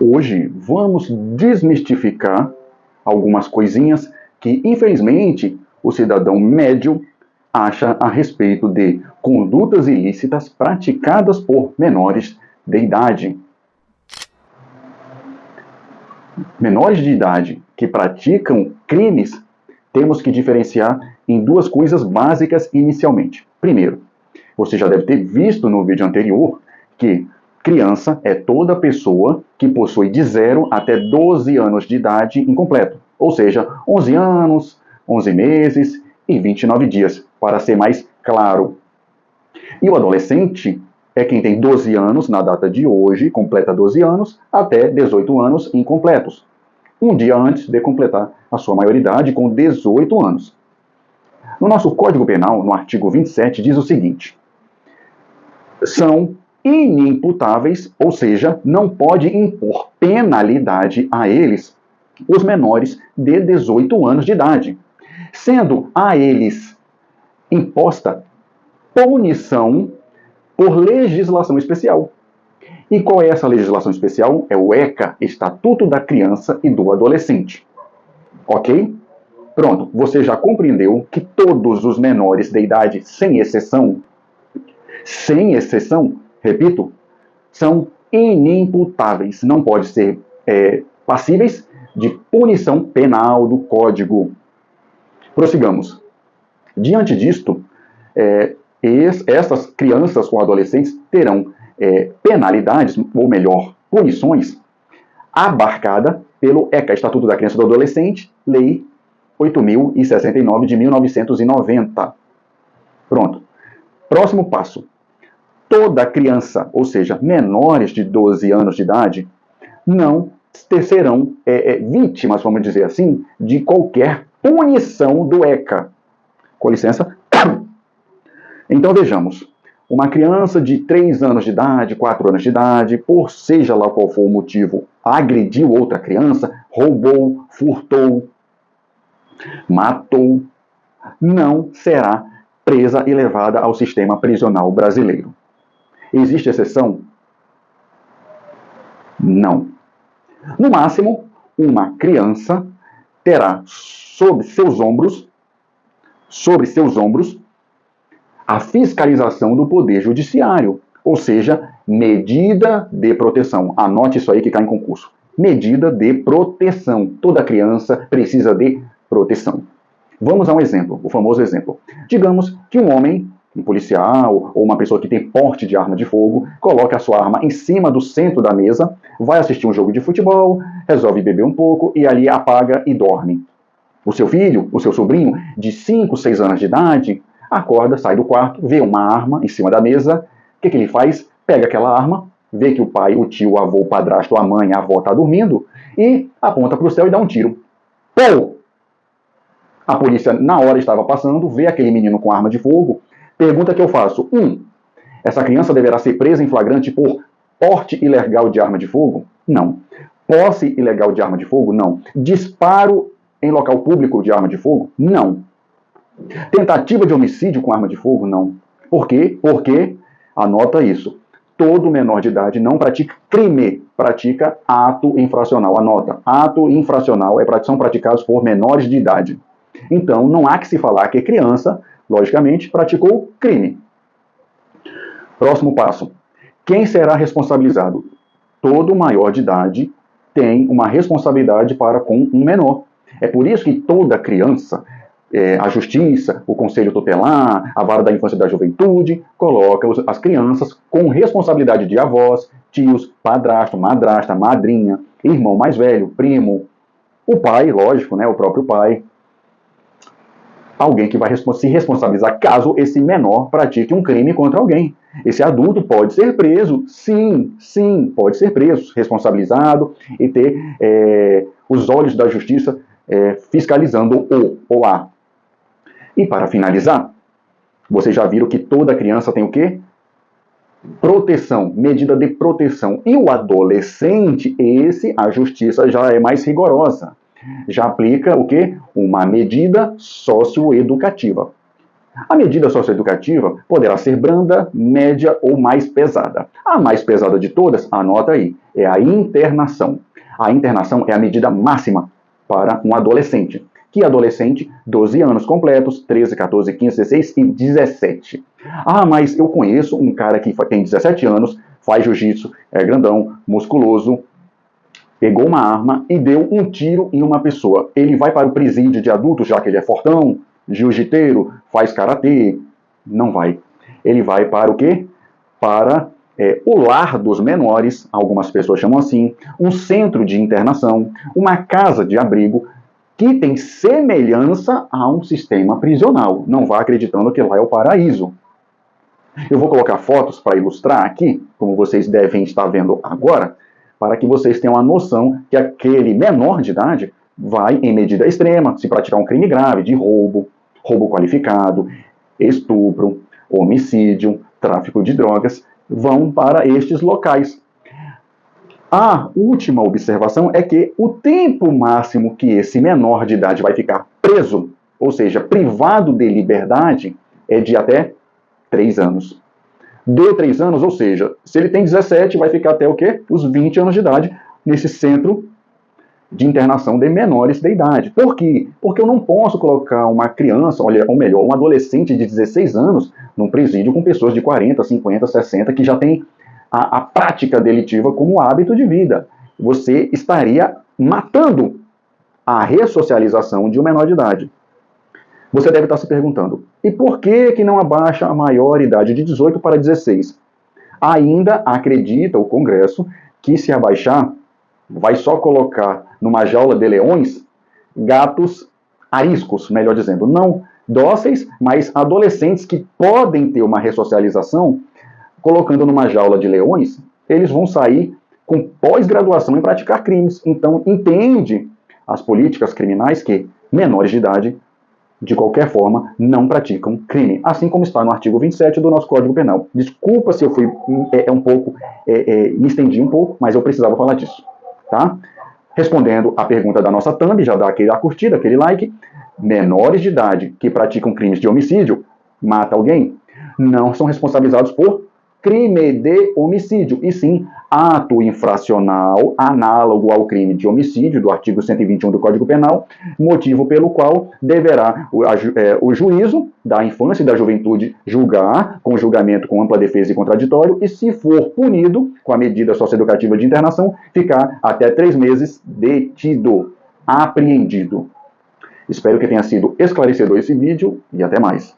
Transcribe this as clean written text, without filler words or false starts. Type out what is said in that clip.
Hoje vamos desmistificar algumas coisinhas que, infelizmente, o cidadão médio acha a respeito de condutas ilícitas praticadas por menores de idade. Menores de idade que praticam crimes, temos que diferenciar em duas coisas básicas inicialmente. Primeiro, você já deve ter visto no vídeo anterior que criança é toda pessoa que possui de 0 até 12 anos de idade incompleto, ou seja, 11 anos, 11 meses e 29 dias, para ser mais claro. E o adolescente é quem tem 12 anos na data de hoje, completa 12 anos, até 18 anos incompletos, um dia antes de completar a sua maioridade com 18 anos. No nosso Código Penal, no artigo 27, diz o seguinte: são inimputáveis, ou seja, não pode impor penalidade a eles, os menores de 18 anos de idade, sendo a eles imposta punição por legislação especial. E qual é essa legislação especial? É o ECA, Estatuto da Criança e do Adolescente. Ok? Pronto, você já compreendeu que todos os menores de idade, sem exceção, repito, são inimputáveis, não podem ser passíveis de punição penal do Código. Prossigamos. Diante disto, essas crianças ou adolescentes terão penalidades, ou melhor, punições, abarcada pelo ECA, Estatuto da Criança e do Adolescente, Lei 8.069 de 1990. Pronto. Próximo passo. Toda criança, ou seja, menores de 12 anos de idade, não serão vítimas, vamos dizer assim, de qualquer punição do ECA. Com licença. Então vejamos, uma criança de 3 anos de idade, 4 anos de idade, por seja lá qual for o motivo, agrediu outra criança, roubou, furtou, matou, não será presa e levada ao sistema prisional brasileiro. Existe exceção? Não. No máximo, uma criança terá sobre seus ombros, a fiscalização do Poder Judiciário, ou seja, medida de proteção. Anote isso aí que cai em concurso. Medida de proteção. Toda criança precisa de proteção. Vamos a um exemplo, o famoso exemplo. Digamos que um homem, um policial ou uma pessoa que tem porte de arma de fogo, coloca a sua arma em cima do centro da mesa, vai assistir um jogo de futebol, resolve beber um pouco e ali apaga e dorme. O seu filho, o seu sobrinho, de 5, 6 anos de idade, acorda, sai do quarto, vê uma arma em cima da mesa. O que ele faz? Pega aquela arma, vê que o pai, o tio, o avô, o padrasto, a mãe, a avó está dormindo e aponta para o céu e dá um tiro. Pô! A polícia, na hora, estava passando, vê aquele menino com arma de fogo. Pergunta que eu faço. 1. Essa criança deverá ser presa em flagrante por porte ilegal de arma de fogo? Não. Posse ilegal de arma de fogo? Não. Disparo em local público de arma de fogo? Não. Tentativa de homicídio com arma de fogo? Não. Por quê? Porque, anota isso, todo menor de idade não pratica crime, pratica ato infracional. Anota, ato infracional são praticados por menores de idade. Então, não há que se falar que criança, logicamente, praticou crime. Próximo passo. Quem será responsabilizado? Todo maior de idade tem uma responsabilidade para com um menor. É por isso que toda criança, a Justiça, o Conselho Tutelar, a Vara da Infância e da Juventude, coloca as crianças com responsabilidade de avós, tios, padrasto, madrasta, madrinha, irmão mais velho, primo, o pai, lógico, né, o próprio pai. Alguém que vai se responsabilizar caso esse menor pratique um crime contra alguém. Esse adulto pode ser preso, sim, pode ser preso, responsabilizado e ter os olhos da justiça fiscalizando-o ou a. E para finalizar, vocês já viram que toda criança tem o quê? Proteção, medida de proteção. E o adolescente, a justiça já é mais rigorosa. Já aplica o quê? Uma medida socioeducativa. A medida socioeducativa poderá ser branda, média ou mais pesada. A mais pesada de todas, anota aí, é a internação. A internação é a medida máxima para um adolescente. Que adolescente? 12 anos completos, 13, 14, 15, 16 e 17. Ah, mas eu conheço um cara que tem 17 anos, faz jiu-jitsu, é grandão, musculoso, pegou uma arma e deu um tiro em uma pessoa. Ele vai para o presídio de adultos, já que ele é fortão, jiu-jiteiro, faz karatê? Não vai. Ele vai para o quê? Para o lar dos menores, algumas pessoas chamam assim, um centro de internação, uma casa de abrigo, que tem semelhança a um sistema prisional. Não vá acreditando que lá é o paraíso. Eu vou colocar fotos para ilustrar aqui, como vocês devem estar vendo agora, para que vocês tenham a noção que aquele menor de idade vai, em medida extrema, se praticar um crime grave de roubo, roubo qualificado, estupro, homicídio, tráfico de drogas, vão para estes locais. A última observação é que o tempo máximo que esse menor de idade vai ficar preso, ou seja, privado de liberdade, é de até 3 anos. Deu 3 anos, ou seja, se ele tem 17, vai ficar até o quê? Os 20 anos de idade, nesse centro de internação de menores de idade. Por quê? Porque eu não posso colocar uma criança, ou melhor, um adolescente de 16 anos num presídio com pessoas de 40, 50, 60 que já têm a prática delitiva como hábito de vida. Você estaria matando a ressocialização de um menor de idade. Você deve estar se perguntando, e por que não abaixa a maioridade de 18 para 16? Ainda acredita o Congresso que se abaixar, vai só colocar numa jaula de leões gatos ariscos, melhor dizendo, não dóceis, mas adolescentes que podem ter uma ressocialização. Colocando numa jaula de leões, eles vão sair com pós-graduação em praticar crimes. Então, entende as políticas criminais que menores de idade, de qualquer forma, não praticam crime. Assim como está no artigo 27 do nosso Código Penal. Desculpa se eu fui me estendi um pouco, mas eu precisava falar disso. Tá? Respondendo à pergunta da nossa thumb, já dá a curtida, aquele like. Menores de idade que praticam crimes de homicídio, mata alguém, não são responsabilizados por crime de homicídio, e sim ato infracional análogo ao crime de homicídio do artigo 121 do Código Penal, motivo pelo qual deverá o juízo da infância e da juventude julgar, com julgamento com ampla defesa e contraditório, e se for punido com a medida socioeducativa de internação, ficar até 3 meses detido, apreendido. Espero que tenha sido esclarecedor esse vídeo e até mais.